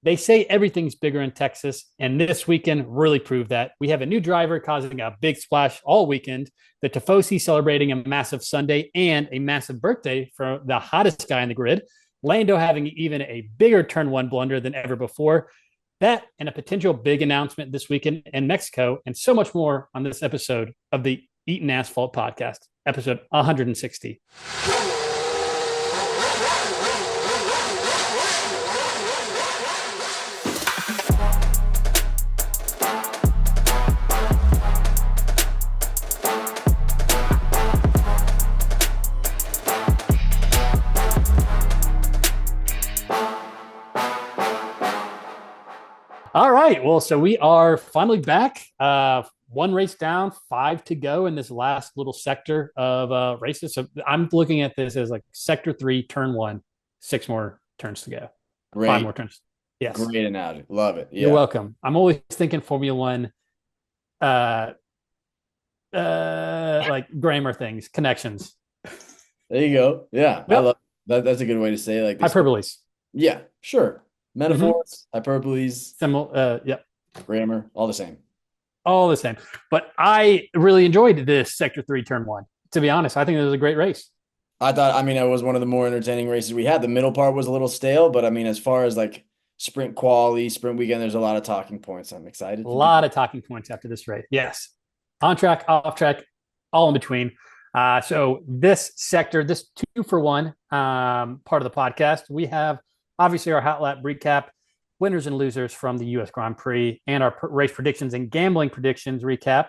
They say everything's bigger in Texas, and this weekend really proved that. We have a new driver causing a big splash all weekend, the Tifosi celebrating a massive Sunday and a massive birthday for the hottest guy on the grid, Lando having even a bigger turn one blunder than ever before. That and a potential big announcement this weekend in Mexico, and so much more on this episode of the Eaton Asphalt Podcast, episode 160. All right. Well, so we are finally back. One race down, 5 to go in this last little sector of races. So I'm looking at this as like sector 3, turn 1, 6 more turns to go. Great. 5 more turns. Yes. Great analogy. Love it. You're Yeah. welcome. I'm always thinking Formula One, uh, like grammar things, connections, There you go. Yeah. I yep, love that. That's a good way to say it. Like this. hyperboles. Yeah, sure. Mm-hmm. Metaphors, hyperboles, Yep, grammar, all the same. all the same. But I really enjoyed this sector 3, turn 1. To be honest, I think it was a great race. I it was one of the more entertaining races we had. The middle part was a little stale, but I mean, as far as like sprint quality, sprint weekend, there's a lot of talking points. I'm A excited to be. lot of talking points after this race. Yes. On track, off track, all in between. So this sector, this 2-for-1 part of the podcast, we have obviously our hot lap recap, winners and losers from the U.S. Grand Prix, and our race predictions and gambling predictions recap.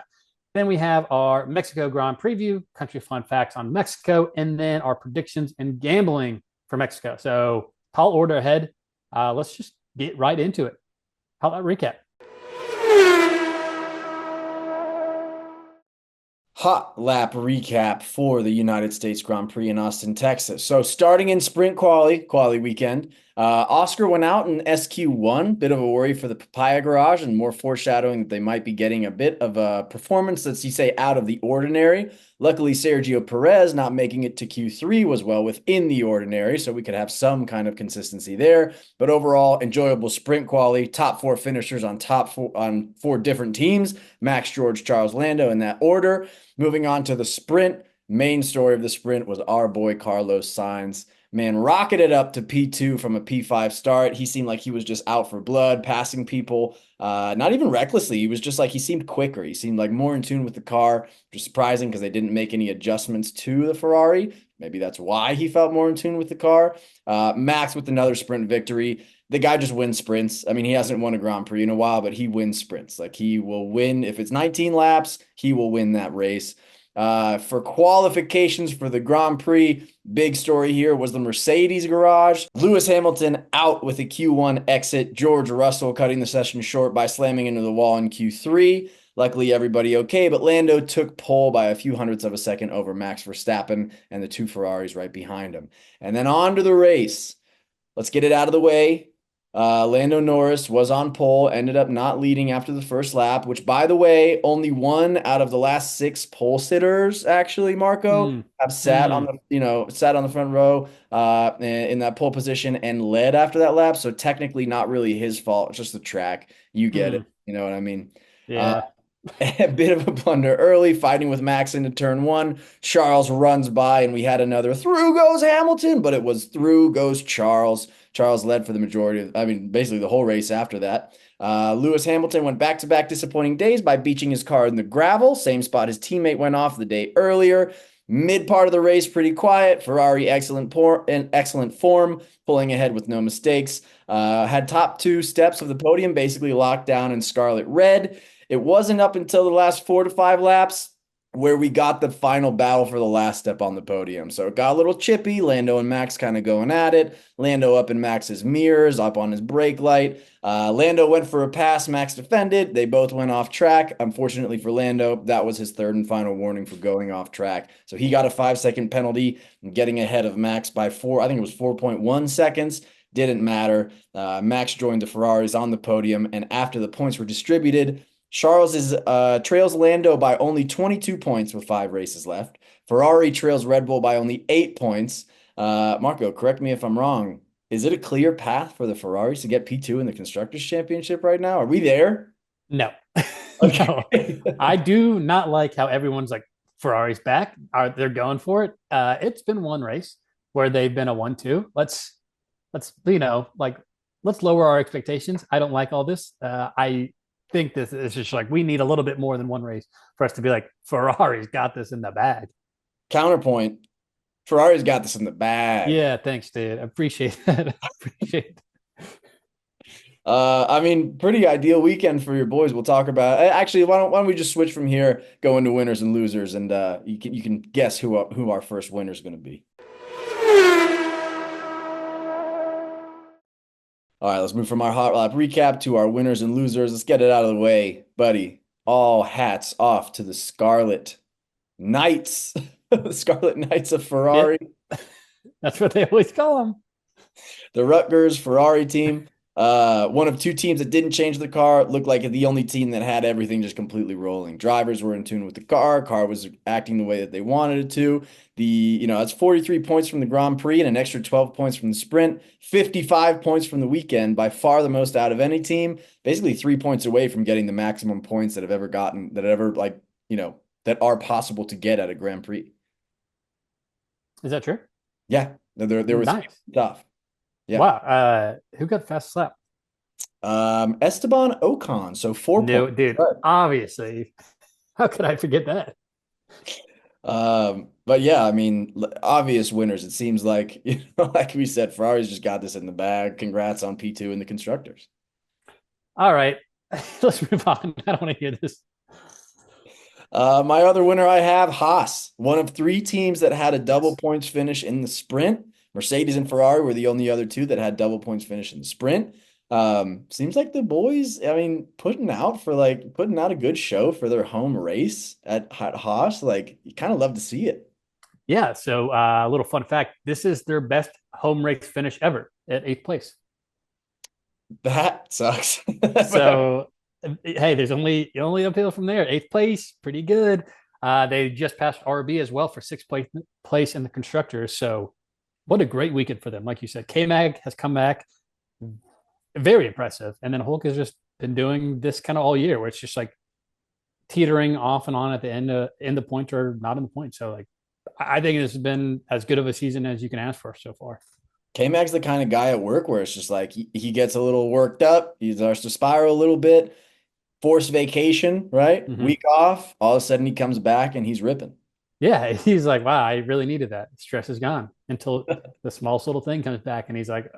Then we have our Mexico Grand Preview, country fun facts on Mexico, and then our predictions and gambling for Mexico. So tall order ahead. Let's just get right into it. Hot lap recap. Hot lap recap for the United States Grand Prix in Austin, Texas. So starting in sprint quali weekend, Oscar went out in SQ1, bit of a worry for the Papaya Garage and more foreshadowing that they might be getting a bit of a performance that's, you say, out of the ordinary. Luckily, Sergio Perez not making it to Q3 was well within the ordinary, so we could have some kind of consistency there. But overall, enjoyable sprint quali, top 4 finishers on top 4 on 4 different teams, Max, George, Charles, Lando in that order. Moving on to the sprint, main story of the sprint was our boy Carlos Sainz. Man, rocketed up to P2 from a P5 start. He seemed like he was just out for blood, passing people, not even recklessly. He was just like, he seemed quicker. He seemed like more in tune with the car, which is surprising because they didn't make any adjustments to the Ferrari. Maybe that's why he felt more in tune with the car. Max with another sprint victory. The guy just wins sprints. I mean, he hasn't won a Grand Prix in a while, but he wins sprints. Like he will win. If it's 19 laps, he will win that race. For qualifications for the Grand Prix, big story here was the Mercedes garage. Lewis Hamilton out with a Q1 exit. George Russell cutting the session short by slamming into the wall in Q3. Luckily, everybody okay, but Lando took pole by a few hundredths of a second over Max Verstappen and the 2 Ferraris right behind him. And then on to the race. Let's get it out of the way. Lando Norris was on pole, ended up not leading after the first lap, which, by the way, only 1 out of the last 6 pole sitters, actually, Marco, have sat on the front row in that pole position and led after that lap. So technically not really his fault. It's just the track. You get it. You know what I mean? Yeah. A bit of a blunder early, fighting with Max into turn 1. Charles runs by, and we had another through goes Hamilton, but it was through goes Charles. Charles led for the majority of, basically the whole race after that. Lewis Hamilton went back-to-back disappointing days by beaching his car in the gravel, same spot his teammate went off the day earlier. Mid part of the race, pretty quiet. Ferrari, excellent form, pulling ahead with no mistakes. Had top 2 steps of the podium basically locked down in scarlet red. It wasn't up until the last 4 to 5 laps where we got the final battle for the last step on the podium. So it got a little chippy. Lando and Max kind of going at it. Lando up in Max's mirrors, up on his brake light. Lando went for a pass. Max defended. They both went off track. Unfortunately for Lando, that was his 3rd and final warning for going off track. So he got a 5-second penalty, getting ahead of Max by 4. I think it was 4.1 seconds. Didn't matter. Max joined the Ferraris on the podium, and after the points were distributed, Charles trails Lando by only 22 points with 5 races left. Ferrari trails Red Bull by only 8 points. Marco, correct me if I'm wrong. Is it a clear path for the Ferraris to get P2 in the Constructors' Championship right now? Are we there? No, no. Okay. I do not like how everyone's like Ferrari's back. They're going for it? It's been one race where they've been a 1-2. Let's like let's lower our expectations. I don't like all this. I think this is just like we need a little bit more than one race for us to be like Ferrari's got this in the bag. Counterpoint. Ferrari's got this in the bag. Yeah, thanks, dude. I appreciate that. I appreciate. I mean, pretty ideal weekend for your boys. We'll talk about actually. Why don't we just switch from here, go into winners and losers, and you can guess who our first winner is going to be. All right, let's move from our hot lap recap to our winners and losers. Let's get it out of the way, buddy. All hats off to the Scarlet Knights, the Scarlet Knights of Ferrari, That's what they always call them. the Rutgers Ferrari team. One of two teams that didn't change the car. It looked like the only team that had everything just completely rolling. Drivers were in tune with the car was acting the way that they wanted it to. It's 43 points from the Grand Prix and an extra 12 points from the sprint, 55 points from the weekend, by far the most out of any team. Basically 3 points away from getting the maximum points that that are possible to get at a Grand Prix. Is that true? Yeah, there was Nice. stuff. Yeah. Wow. Who got the fastest lap? Esteban Ocon. So 4 points. Dude, obviously. How could I forget that? But yeah, I mean, obvious winners. It seems like, like we said, Ferrari's just got this in the bag. Congrats on P2 and the constructors. All right. Let's move on. I don't want to hear this. My other winner I have, Haas, one of three teams that had a double points finish in the sprint. Mercedes and Ferrari were the only other two that had double points finish in the sprint. Seems like the boys, I mean, putting out a good show for their home race at Haas. Like, you kind of love to see it. Yeah. So, a little fun fact: this is their best home race finish ever at 8th place. That sucks. So, hey, there's only uphill from there. 8th place, pretty good. They just passed RB as well for 6th place in the constructors. So, what a great weekend for them. Like you said, K-Mag has come back, very impressive. And then Hulk has just been doing this kind of all year, where it's just like teetering off and on at the end in the point or not in the point. So like I think this has been as good of a season as you can ask for so far. K-Mag's the kind of guy at work where it's just like he gets a little worked up, he starts to spiral a little bit, forced vacation, right? Mm-hmm. Week off, all of a sudden he comes back and he's ripping. Yeah, he's like, wow, I really needed that. Stress is gone until the smallest little thing comes back, and he's like,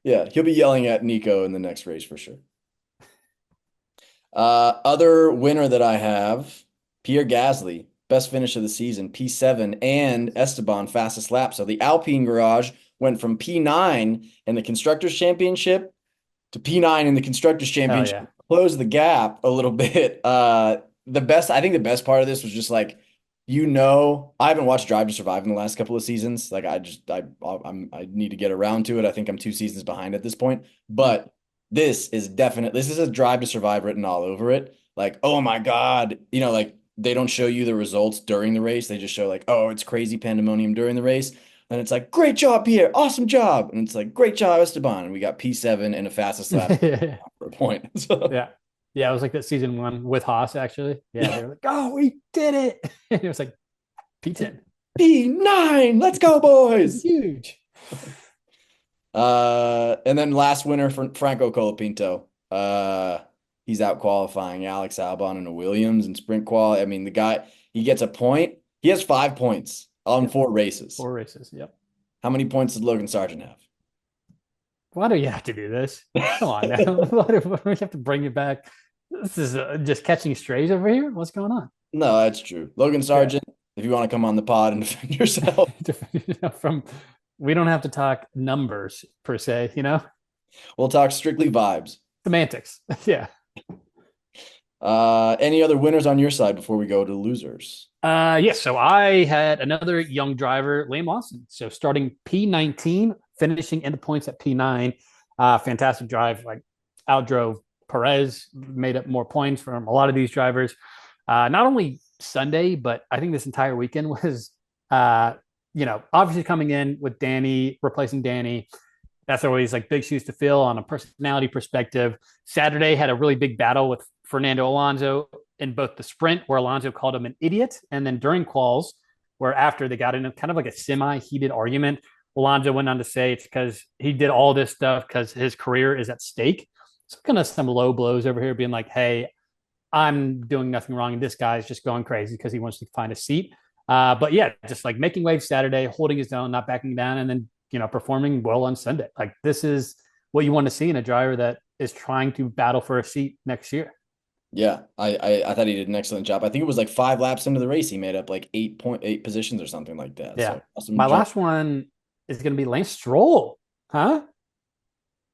Yeah, he'll be yelling at Nico in the next race for sure. Other winner that I have, Pierre Gasly, best finish of the season, P7, and Esteban, fastest lap. So the Alpine garage went from P9 in the Constructors' Championship to P9 in the Constructors' Championship. yeah. Close the gap a little bit. I think the best part of this was just like, I haven't watched Drive to Survive in the last couple of seasons. Like I need to get around to it. I think I'm 2 seasons behind at this point, but this is a Drive to Survive written all over it. Like, oh my God, like they don't show you the results during the race. They just show like, oh, it's crazy pandemonium during the race. And it's like, great job, Pierre. Awesome job. And it's like, great job, Esteban. And we got P7 and a fastest lap for a point. So. Yeah. Yeah, it was like that season 1 with Haas, actually. Yeah, they were like, oh, we did it. And it was like P10. P9, let's go, boys. Huge. And then last winner for Franco Colapinto. He's out qualifying Alex Albon and a Williams in sprint qual. I mean, the guy, he gets a point. He has 5 points on 4 races. 4 races, yep. How many points did Logan Sargent have? Why do you have to do this? Come on now. Why do we have to bring it back? This is just catching strays over here. What's going on? No, that's true. Logan Sargent, if you want to come on the pod and defend yourself. We don't have to talk numbers per se, We'll talk strictly vibes. Semantics. Yeah. Any other winners on your side before we go to losers? Yes. So I had another young driver, Liam Lawson. So starting P19, finishing in the points at P9. Fantastic drive. Like outdrove Perez, made up more points from a lot of these drivers. Not only Sunday, but I think this entire weekend was obviously coming in with Danny, replacing Danny, that's always like big shoes to fill on a personality perspective. Saturday had a really big battle with Fernando Alonso in both the sprint, where Alonso called him an idiot, and then during quals, where after they got in a kind of like a semi-heated argument, Alonso went on to say it's because he did all this stuff because his career is at stake. So kind of some low blows over here, being like, "Hey, I'm doing nothing wrong, and this guy's just going crazy because he wants to find a seat." But yeah, just like making waves Saturday, holding his own, not backing down, and then performing well on Sunday. Like this is what you want to see in a driver that is trying to battle for a seat next year. Yeah, I thought he did an excellent job. I think it was like 5 laps into the race, he made up like 8.8 positions or something like that. Yeah. So awesome My job. last one is going to be Lance Stroll. Huh?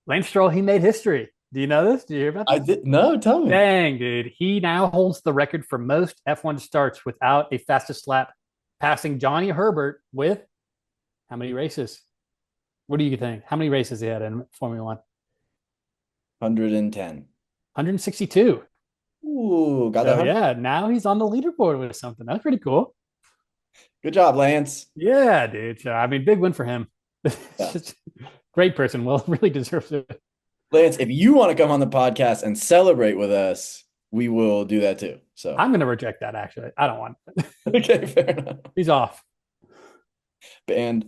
Lance Stroll, he made history. Do you know this? Do you hear about I this? did no, tell me. Dang, dude. He now holds the record for most F1 starts without a fastest lap, passing Johnny Herbert with how many races? What do you think? How many races he had in Formula One? 110. 162. Ooh, got that So 100. yeah, now he's on the leaderboard with something. That's pretty cool. Good job, Lance. Yeah, dude. So, I mean, big win for him. Yeah. Great person. Well, really deserves it. Lance, if you want to come on the podcast and celebrate with us, we will do that too. So, I'm going to reject that, actually. I don't want it. okay, fair enough. He's off. Banned.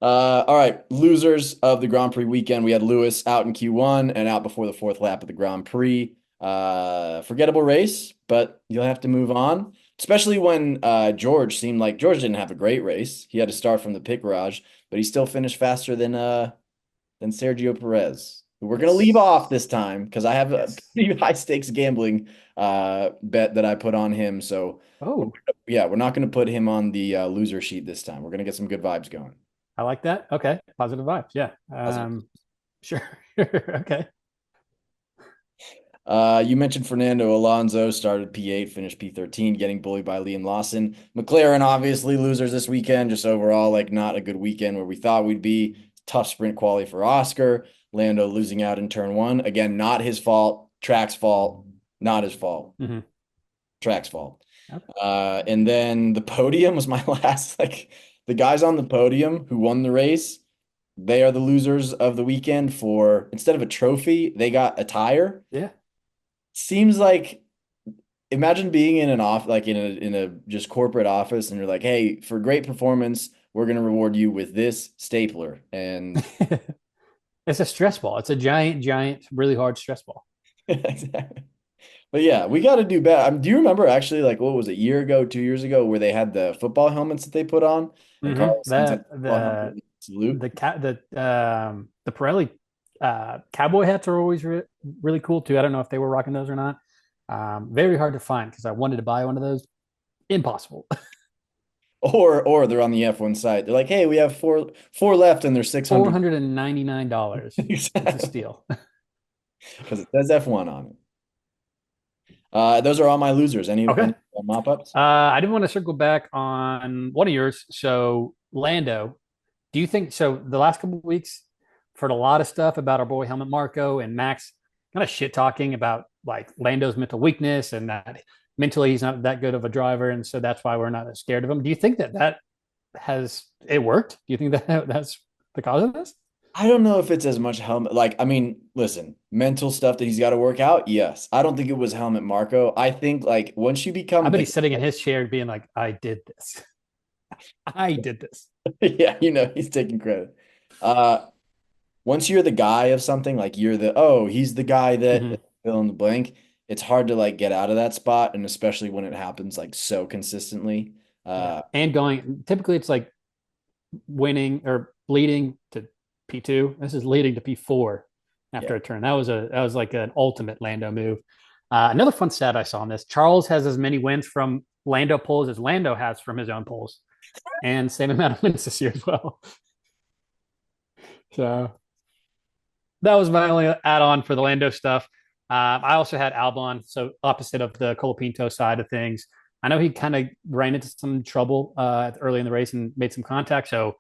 All right, losers of the Grand Prix weekend. We had Lewis out in Q1 and out before the fourth lap of the Grand Prix. Forgettable race, but you'll have to move on. Especially when George seemed like George didn't have a great race. He had to start from the pit garage, but he still finished faster than Sergio Perez, who we're gonna leave off this time because I have a pretty high stakes gambling bet that I put on him. So Oh, yeah, we're not gonna put him on the loser sheet this time. We're gonna get some good vibes going. I like that. Okay. Positive vibes. Yeah. Positive. Sure. Okay. You mentioned Fernando Alonso started P8, finished P13, getting bullied by Liam Lawson. McLaren, obviously, losers this weekend. Just overall, like not a good weekend where we thought we'd be. Tough sprint quality for Oscar. Lando losing out in turn one. Again, not his fault. Track's fault. Not his fault. Mm-hmm. Track's fault. Okay. And then the podium was my last. Like the guys on the podium who won the race, they are the losers of the weekend for instead of a trophy, they got a tire. Yeah. Seems like imagine being in an off like in a just corporate office and you're like, hey, for great performance, we're gonna reward you with this stapler. And It's a stress ball. It's a giant, giant, really hard stress ball. exactly. But yeah, we got to do better. Do you remember actually like what was it, a year ago, 2 years ago, where they had the football helmets that they put on and Mm-hmm. Carlos Sainz had That the football helmet salute? the Pirelli cowboy hats are always really cool too. I don't know if they were rocking those or not. Very hard to find because I wanted to buy one of those. Impossible. Or they're on the F1 site. They're like, hey, we have four left and there's 600. $499. It's a steal. Because it says F1 on it. Those are all my losers. Any Okay. mop-ups? I did want to circle back on one of yours. So Lando, do you think so? The last couple of weeks, I've heard a lot of stuff about our boy Helmut Marko and Max, kind of shit talking about like Lando's mental weakness and that mentally he's not that good of a driver, and so that's why we're not as scared of him. Do you think that has it worked? Do you think that that's the cause of this? I don't know if it's as much helmet. Like, I mean, listen, mental stuff that he's got to work out. Yes. I don't think it was Helmet Marco. I think like once you I become bet the he's sitting in his chair being like, "I did this. I did this." yeah, he's taking credit. Uh, once you're the guy of something, like you're he's the guy Mm-hmm. that fill in the blank. It's hard to like get out of that spot, and especially when it happens like so consistently. Yeah, Uh, and going typically it's like winning or leading to P2. This is leading to P4 yeah. after a turn. That was like an ultimate Lando move. Another fun stat I saw on this: Charles has as many wins from Lando poles as Lando has from his own poles, and same amount of wins this year as well. So that was my only add-on for the Lando stuff. I also had Albon, so opposite of the Colapinto side of things. I know he kind of ran into some trouble early in the race and made some contact, so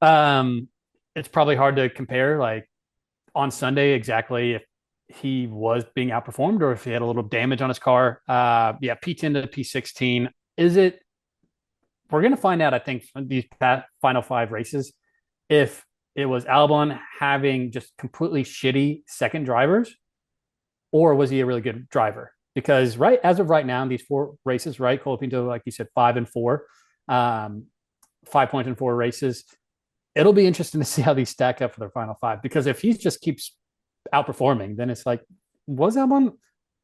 um, it's probably hard to compare like on Sunday exactly if he was being outperformed or if he had a little damage on his car. Yeah, P10 to P16. Is it we're going to find out, I think, from these final 5 races, if it was Albon having just completely shitty second drivers, or was he a really good driver? Because right as of right now, in these 4 races, right, Colapinto, like you said, 5-4, 5 points in 4 races. It'll be interesting to see how these stack up for their final 5. Because if he just keeps outperforming, then it's like, was Albon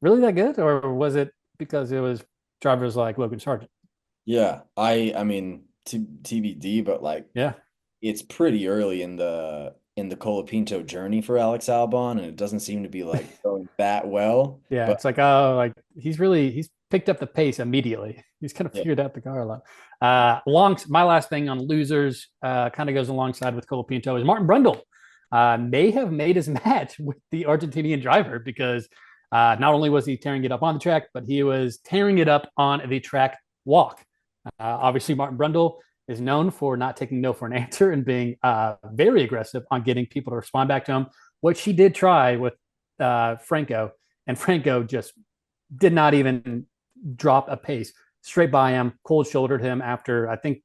really that good, or was it because it was drivers like Logan Sargent? Yeah, I mean, TBD, but like Yeah, it's pretty early in the Colapinto journey for Alex Albon, and it doesn't seem to be like going that well. yeah. But It's like, oh, like he's picked up the pace immediately. He's kind of yeah, figured out the car a lot. My last thing on losers kind of goes alongside with Colapinto is Martin Brundle. May have made his match with the Argentinian driver because not only was he tearing it up on the track, but he was tearing it up on the track walk. Obviously, Martin Brundle is known for not taking no for an answer and being very aggressive on getting people to respond back to him, which he did try with Franco, and Franco just did not even drop a pace. Straight by him, cold shouldered him after I think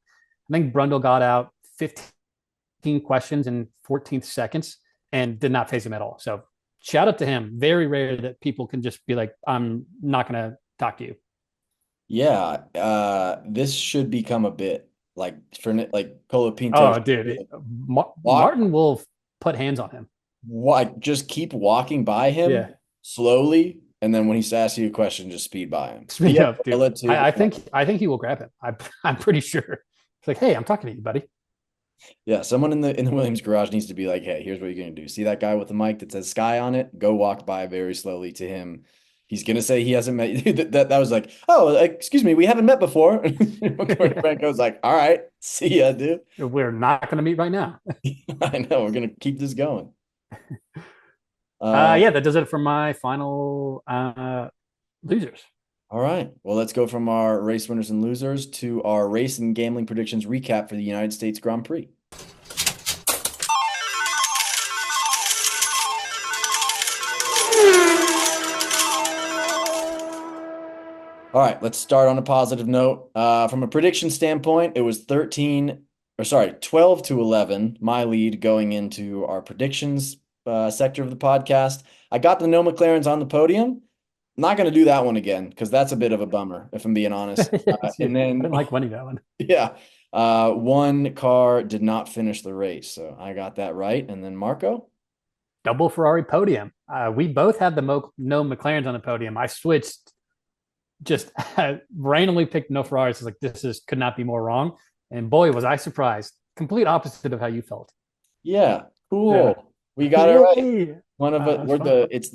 Brundle got out 15 questions in 14 seconds and did not face him at all. So shout out to him. Very rare that people can just be like, I'm not going to talk to you. yeah, this should become a bit like for like Colapinto Oh, dude, walk, Martin will put hands on him. just keep walking by him Yeah, slowly, and then when he's asking you a question, just speed by him. speed Yeah, up, dude. let too. I think he will grab him. I'm pretty sure. It's like, hey, I'm talking to you, buddy. Yeah, someone in the Williams garage needs to be like, "Hey, here's what you're gonna do. See that guy with the mic that says Sky on it? Go walk by very slowly to him. He's gonna say he hasn't met you." That was like, "Oh, excuse me, we haven't met before." Franco's like, "All right, see ya, dude." We're not going to meet right now. I know we're gonna keep this going. Uh, Yeah, that does it for my final losers. all right. Well, let's go from our race winners and losers to our race and gambling predictions recap for the United States Grand Prix. All right, let's start on a positive note. From a prediction standpoint, it was 12 to 11, my lead going into our predictions sector of the podcast. I got the no McLarens on the podium. Not going to do that one again because that's a bit of a bummer, if I'm being honest. Yes, yeah. And I then, didn't like winning that one. yeah, one car did not finish the race. So I got that right. And then Marco? Double Ferrari podium. We both had the no McLarens on the podium. I switched, just randomly picked no Ferraris. Like, could not be more wrong. And boy, was I surprised. Complete opposite of how you felt. Yeah, Yeah. cool. We got it right. Yay. One of it, That's we're fun. it's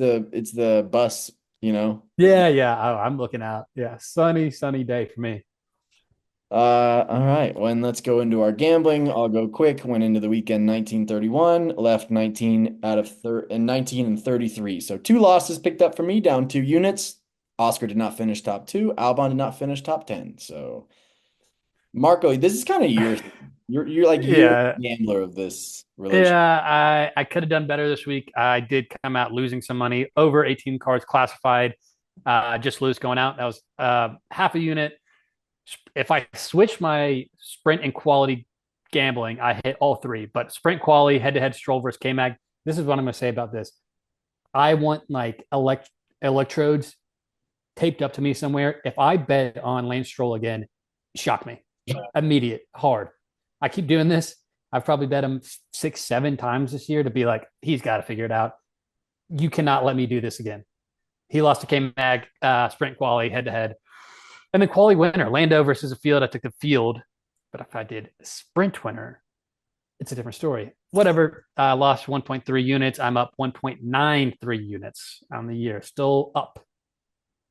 the bus, you know. Yeah, yeah. Oh, I'm looking out. Yeah, sunny day for me. All right. Well, and let's go into our gambling. I'll go quick. Went into the weekend 1931, left 19 out of 30 and 19 and 33. So 2 losses picked up for me, down 2 units. Oscar did not finish top 2. Albon did not finish top 10. So Marco, this is kind of your you're like you're Yeah, the gambler of this relationship. yeah. I could have done better this week. I did come out losing some money. Over 18 cars classified. Just lose going out. That was half a unit. If I switch my sprint and quality gambling, I hit all 3. But sprint quality, head to head Stroll versus K Mag. This is what I'm going to say about this. I want like electrodes taped up to me somewhere. If I bet on Lance Stroll again, shock me. Immediate, hard. I keep doing this. I've probably bet him 6, 7 times this year to be like, he's got to figure it out. You cannot let me do this again. He lost to K Mag sprint quality head to head. And the quality winner, Lando versus a field. I took the field, but if I did a sprint winner, it's a different story. Whatever. Lost 1.3 units. I'm up 1.93 units on the year. Still up.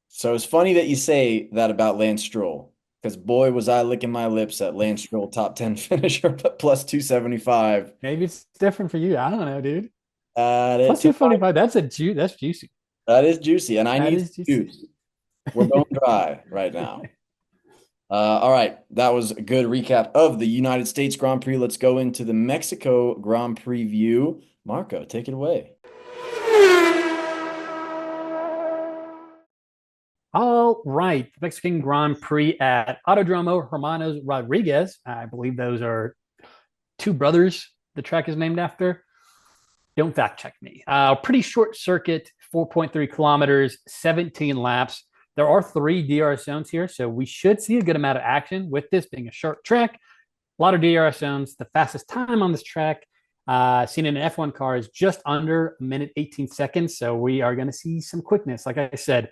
So it's funny that you say that about Lance Stroll, because boy, was I licking my lips at Lance Stroll top 10 finisher plus 275. Maybe it's different for you. I don't know, dude. Plus To 245. That's juicy. That is juicy, and I That need is juicy. juice. We're going dry right now. All right, that was a good recap of the United States Grand Prix. Let's go into the Mexico Grand Prix. Marco, take it away. All right. The Mexican Grand Prix at Autodromo Hermanos Rodriguez. I believe those are two brothers the track is named after. Don't fact check me. Pretty short circuit, 4.3 kilometers, 17 laps. There are three DRS zones here, so we should see a good amount of action with this being a short track. A lot of DRS zones. The fastest time on this track, seen in an F1 car, is just under a minute 18 seconds. So we are going to see some quickness. Like I said,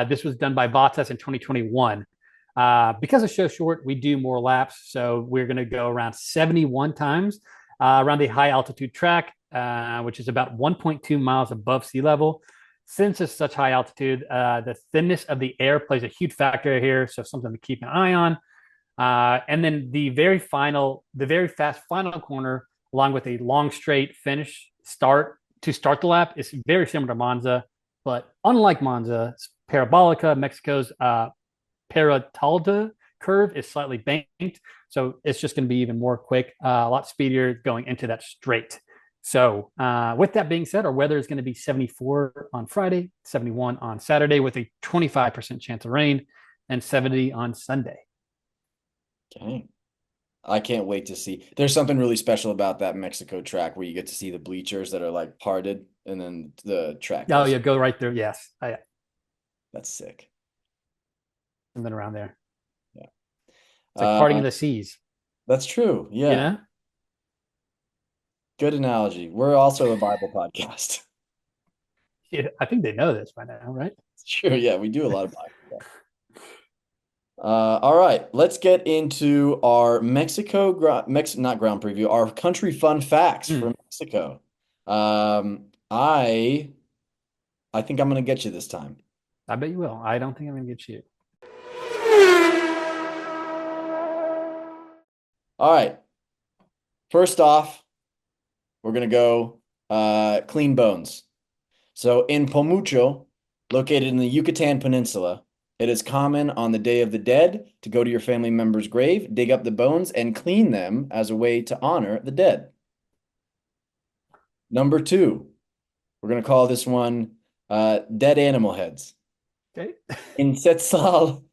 this was done by Bottas in 2021. Because it's so short, we do more laps. So we're going to go around 71 times around the high altitude track, which is about 1.2 miles above sea level. Since it's such high altitude, the thinness of the air plays a huge factor here. So something to keep an eye on. And then the very fast final corner, along with a long straight finish start to start the lap, is very similar to Monza. But unlike Monza, Parabolica, Mexico's Paratalda curve is slightly banked. So it's just going to be even more quick, a lot speedier going into that straight. So with that being said, our weather is going to be 74 on Friday, 71 on Saturday with a 25% chance of rain, and 70 on Sunday. Okay. I can't wait to see. There's something really special about that Mexico track where you get to see the bleachers that are like parted and then the track Oh, goes. yeah, go right there. Yes. That's sick. Something around there. Yeah. It's like parting of the seas, That's true. Yeah. you know? Good analogy. We're also a Bible podcast. Yeah, I think they know this by now, right? Sure. Yeah, we do a lot of Bible stuff. All right, let's get into our not ground preview, our country fun facts for Mexico. I think I'm gonna get you this time. I bet you will. I don't think I'm gonna get you. All right. First off, we're gonna go clean bones. So in Pomucho, located in the Yucatan Peninsula, it is common on the Day of the Dead to go to your family member's grave, dig up the bones, and clean them as a way to honor the dead. Number two, we're going to call this one dead animal heads. Okay. In Quetzal,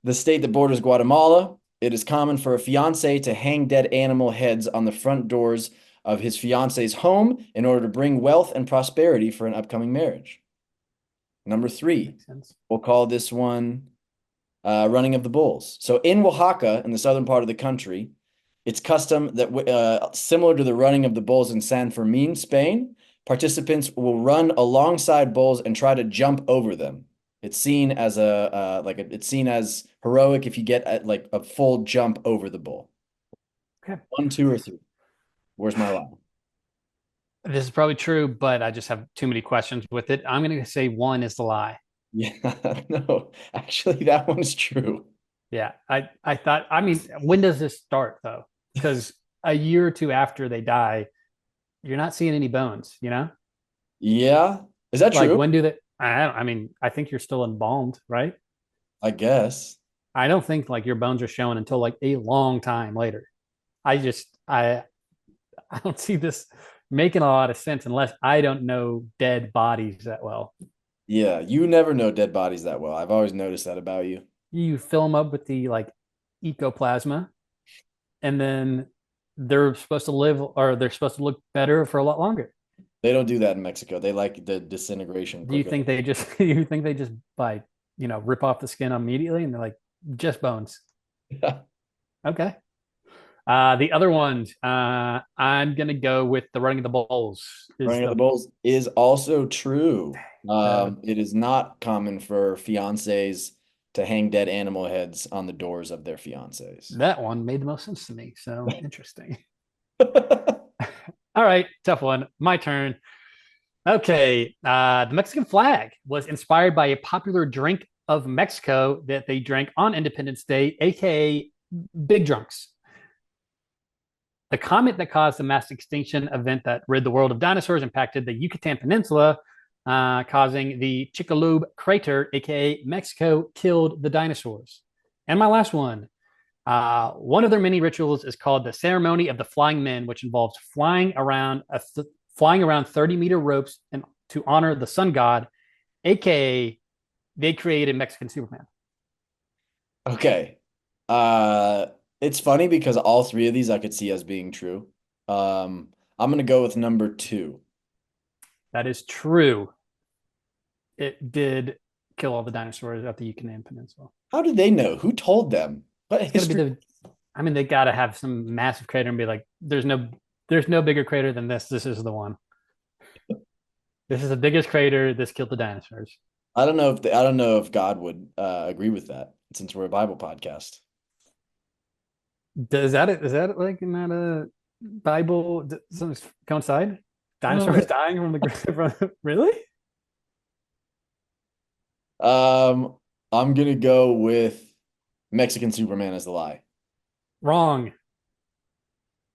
the state that borders Guatemala, it is common for a fiance to hang dead animal heads on the front doors of his fiance's home in order to bring wealth and prosperity for an upcoming marriage. Number three, we'll call this one running of the bulls. So in Oaxaca, in the southern part of the country, it's custom that similar to the running of the bulls in San Fermin, Spain, participants will run alongside bulls and try to jump over them. It's seen as it's seen as heroic if you get like a full jump over the bull. Okay. 1, 2, or 3. Where's my line? This is probably true, but I just have too many questions with it. I'm going to say 1 is the lie. Yeah, no, actually, that one's true. Yeah, I thought. I mean, when does this start though? Because a year or two after they die, you're not seeing any bones. You know? Yeah, is that Like true? when do they? I mean, I think you're still embalmed, right? I guess. I don't think like your bones are showing until like a long time later. I don't see this making a lot of sense unless I don't know dead bodies that well. Yeah, you never know dead bodies that well. I've always noticed that about you. You fill them up with the like ecoplasma, and then they're supposed to live or they're supposed to look better for a lot longer. They don't do that in Mexico. They like the disintegration Do you quicker. think they just you think they just by rip off the skin immediately and they're like just bones? Yeah. Okay. The other ones, I'm gonna go with the running of the bulls. Running of the bulls is also true. Uh, It is not common for fiancés to hang dead animal heads on the doors of their fiancés. that one made the most sense to me. So interesting. All right, tough one. My turn. Okay, the Mexican flag was inspired by a popular drink of Mexico that they drank on Independence Day, aka Big Drunks. The comet that caused the mass extinction event that rid the world of dinosaurs impacted the Yucatan Peninsula, causing the Chicxulub crater, aka Mexico killed the dinosaurs. And my last one of their many rituals is called the Ceremony of the Flying Men, which involves flying around 30-meter ropes and to honor the sun god, aka they created Mexican Superman. Okay. Uh, it's funny because all three of these I could see as being true. I'm gonna go with number two. That is true. It did kill all the dinosaurs at the Yucatan Peninsula. How did they know? Who told them? What It's got to be history? the. I mean, they got to have some massive crater and be like, there's no bigger crater than this. This is the one. This is the biggest crater. This killed the dinosaurs. I don't know if God would agree with that since we're a Bible podcast. Is that like not a Bible? Does coincide? Uh, Dinosaurs dying from the ground? Really? Um, I'm gonna go with Mexican Superman as the lie. Wrong.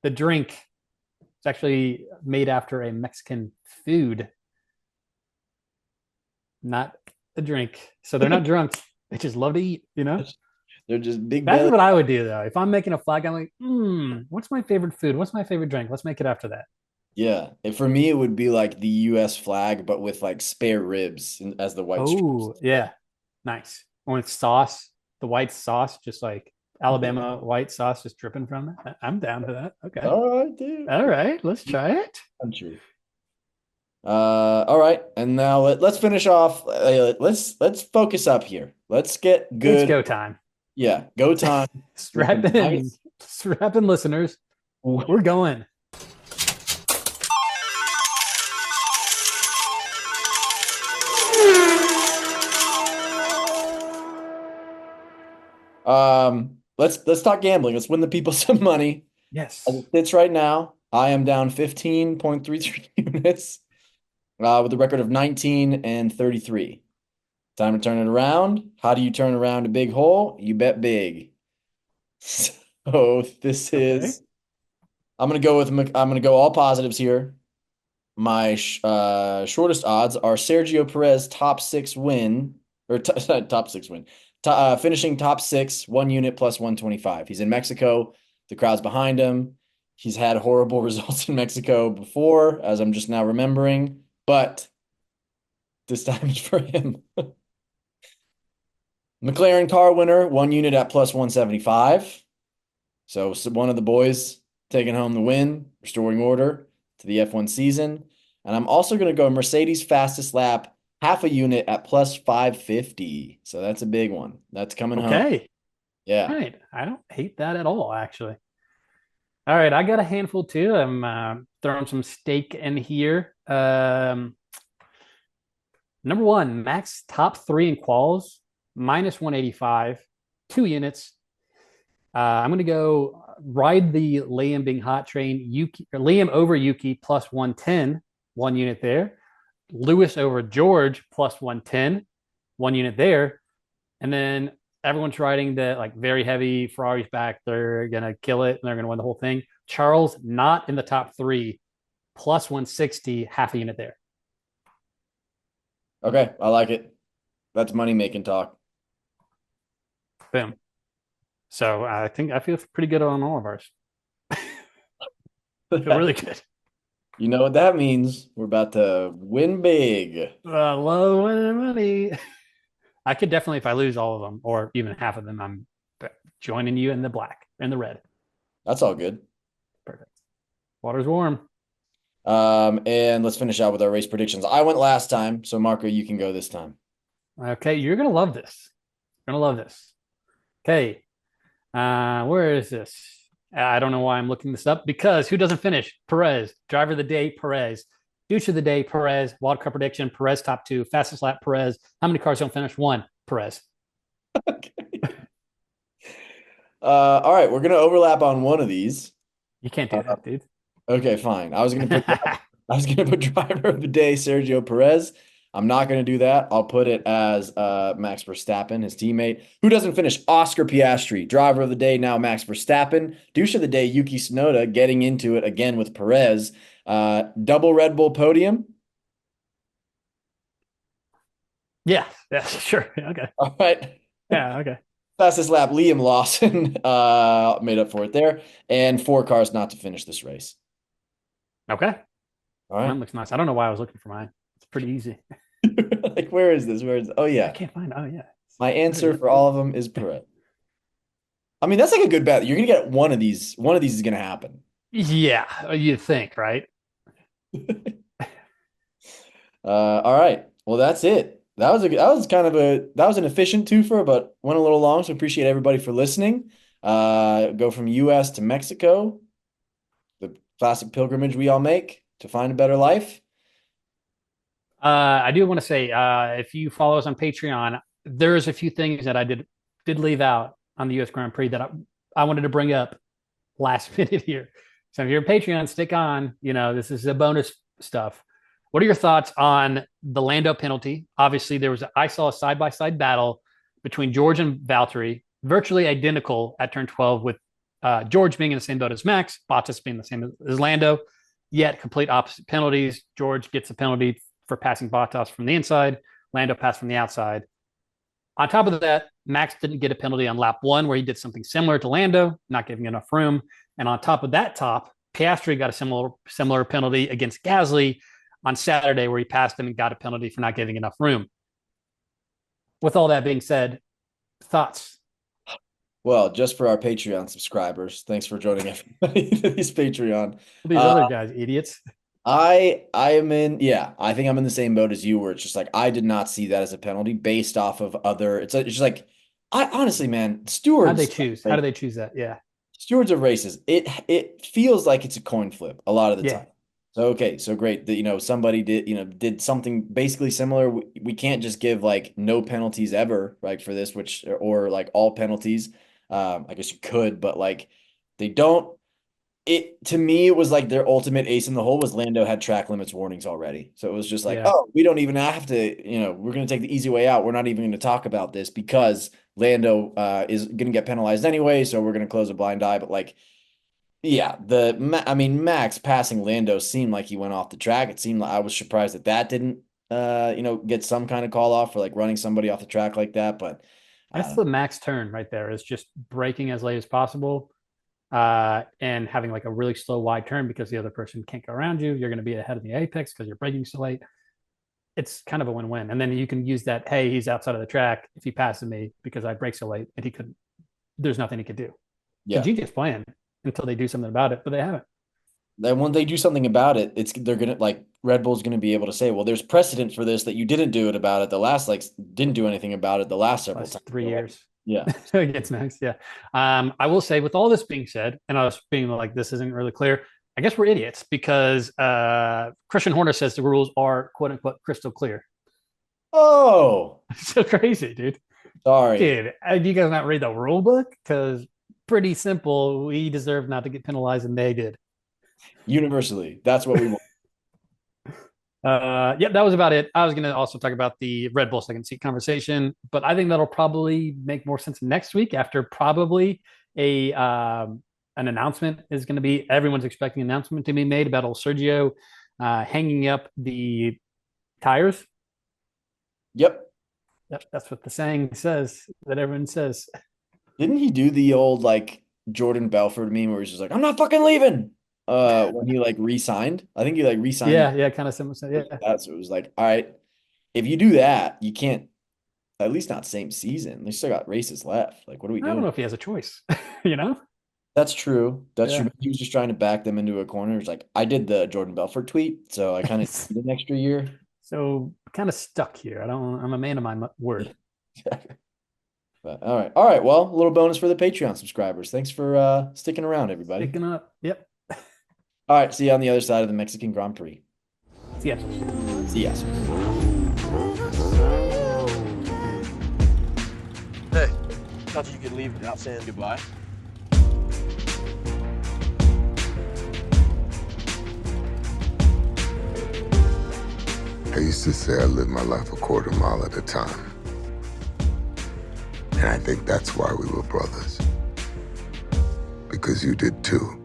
The drink is actually made after a Mexican food, not a drink. So they're not drunk. They just love to eat, you know? They're just big That's belly. what I would do though. If I'm making a flag, I'm like, what's my favorite food? What's my favorite drink? Let's make it after that. Yeah. And for me, it would be like the US flag, but with like spare ribs as the white stripes. Oh, yeah. Nice. With sauce, the white sauce, just like Alabama white sauce just dripping from it. I'm down to that. Okay. All right, dude. All right. Let's try it. Country. All right. And now let's finish off. Let's focus up here. Let's get It's good. go time. Yeah, go time. With Strap some in. nice- Strap in, listeners. We're going. Let's talk gambling. Let's win the people some money. As Yes. it sits right now, I am down 15.33 units with a record of 19 and 33. Time to turn it around. How do you turn around a big hole? You bet big. So this Okay. is I'm gonna go all positives here. My shortest odds are Sergio Perez top six win or top six win, finishing top six, 1 unit plus 125. He's in Mexico. The crowd's behind him. He's had horrible results in Mexico before, as I'm just now remembering, but this time it's for him. McLaren car winner, 1 unit at plus 175. So one of the boys taking home the win, restoring order to the F1 season. And I'm also going to go Mercedes fastest lap, half a unit at plus 550. So that's a big one. That's coming home. Okay. Yeah. All right. I don't hate that at all, actually. All right. I got a handful too. I'm throwing some steak in here. Number one, Max top three in quals, minus 185, 2 units. I'm going to go ride the Liam being hot train. Yuki or Liam over Yuki plus 110, 1 unit there. Lewis over George plus 110, 1 unit there. And then everyone's riding the like very heavy Ferrari's back. They're going to kill it and they're going to win the whole thing. Charles not in the top three, plus 160, half a unit there. Okay. I like it. That's money making talk. Boom. So I think I feel pretty good on all of ours. I feel really good. You know what that means? We're about to win big. Low money. I could definitely, if I lose all of them or even half of them, I'm joining you in the black and the red. That's all good. Perfect. Water's warm. And let's finish out with our race predictions. I went last time, so Marco, you can go this time. Okay, you're gonna love this. You're gonna love this. Okay, where is this? I don't know why I'm looking this up because who doesn't finish? Perez, driver of the day, Perez, douche of the day, Perez, wild card prediction, Perez top two, fastest lap, Perez. How many cars don't finish? One, Perez. Okay. All right, we're gonna overlap on one of these. You can't do that, dude. Okay, fine. I was gonna put driver of the day, Sergio Perez. I'm not gonna do that. I'll put it as Max Verstappen, his teammate. Who doesn't finish? Oscar Piastri, driver of the day, now Max Verstappen. Douche of the day, Yuki Tsunoda, getting into it again with Perez. Double Red Bull podium. Yeah, sure. Okay. All right. Yeah, okay. Fastest lap, Liam Lawson made up for it there. And 4 cars not to finish this race. Okay. All Mine right. looks nice. I don't know why I was looking for mine. It's pretty easy. Like, where is this? Where is? Oh I yeah, can't find. Oh yeah. my There it answer is. for all of them is Perez. I mean, that's like a good bet. You're gonna get one of these. One of these is gonna happen. Yeah, you think, right? All right. Well, that's it. That was an efficient twofer, but went a little long. So appreciate everybody for listening. Go from US to Mexico, the classic pilgrimage we all make to find a better life. I do want to say, if you follow us on Patreon, there's a few things that I did leave out on the U.S. Grand Prix that I wanted to bring up last minute here. So if you're a Patreon, stick on. This is a bonus stuff. What are your thoughts on the Lando penalty? Obviously, I saw a side by side battle between George and Valtteri, virtually identical at turn 12, with George being in the same boat as Max, Bottas being the same as Lando, yet complete opposite penalties. George gets a penalty for passing Bottas from the inside. Lando passed from the outside. On top of that, Max didn't get a penalty on lap one where he did something similar to Lando, not giving enough room. And on top of that Piastri got a similar penalty against Gasly on Saturday where he passed him and got a penalty for not giving enough room. With all that being said, thoughts? Well, just for our Patreon subscribers, thanks for joining everybody to these Patreon. These other guys, idiots. I think I'm in the same boat as you where it's just like I did not see that as a penalty based off of other it's just like I honestly, man, How'd they stewards choose? How do they choose that? Yeah. stewards of races, it feels like it's a coin flip a lot of the Yeah. time. So okay, so great that somebody did something basically similar. We can't just give like no penalties ever, right, for this, which or like all penalties. I guess you could, but like they don't. It to me, it was like their ultimate ace in the hole was Lando had track limits warnings already. So it was just like, Yeah. oh, we don't even have to, we're going to take the easy way out. We're not even going to talk about this because Lando is going to get penalized anyway. So we're going to close a blind eye. But like, yeah, Max passing Lando seemed like he went off the track. It seemed like I was surprised that didn't, get some kind of call off for like running somebody off the track like that. But That's the max turn right there, is just braking as late as possible, and having like a really slow wide turn because the other person can't go around you. You're going to be ahead of the apex because you're braking so late. It's kind of a win-win. And then you can use that, hey, he's outside of the track if he passes me because I brake so late and he couldn't, there's nothing he could do. It's a yeah. genius plan until they do something about it, but they haven't. Then when they do something about it, they're gonna like Red Bull's gonna be able to say, well, there's precedent for this that you didn't do it about it. The last didn't do anything about it the last several Last times. 3 years. Yeah. Against Max. Yeah. I will say, with all this being said, and I was being like, this isn't really clear. I guess we're idiots because Christian Horner says the rules are quote unquote crystal clear. Oh, So crazy, dude. sorry. Dude, do you guys not read the rule book? Because pretty simple. We deserve not to get penalized, and they did. Universally, that's what we want. Yep, that was about it. I was going to also talk about the Red Bull second seat conversation, but I think that'll probably make more sense next week after probably a an announcement is going to be. Everyone's expecting an announcement to be made about old Sergio hanging up the tires. Yep. Yep, that's what the saying says. That everyone says. Didn't he do the old like Jordan Belfort meme where he's just like, I'm not fucking leaving? When he like re-signed. I think he like re-signed Yeah, yeah, kind of similar. Yeah, that. So it was like, all right, if you do that, you can't at least not same season. They still got races left. Like, what are we I don't doing? know if he has a choice. you know? That's true. That's Yeah. true. He was just trying to back them into a corner. It's like I did the Jordan Belfort tweet, so I kind of need an extra year. So kind of stuck here. I'm a man of my word. But all right. Well, a little bonus for the Patreon subscribers. Thanks for sticking around, everybody. Sticking up. Yep. All right, see you on the other side of the Mexican Grand Prix. See ya. See ya. Hey, thought you could leave without saying goodbye. I used to say I lived my life a quarter mile at a time. And I think that's why we were brothers. Because you did too.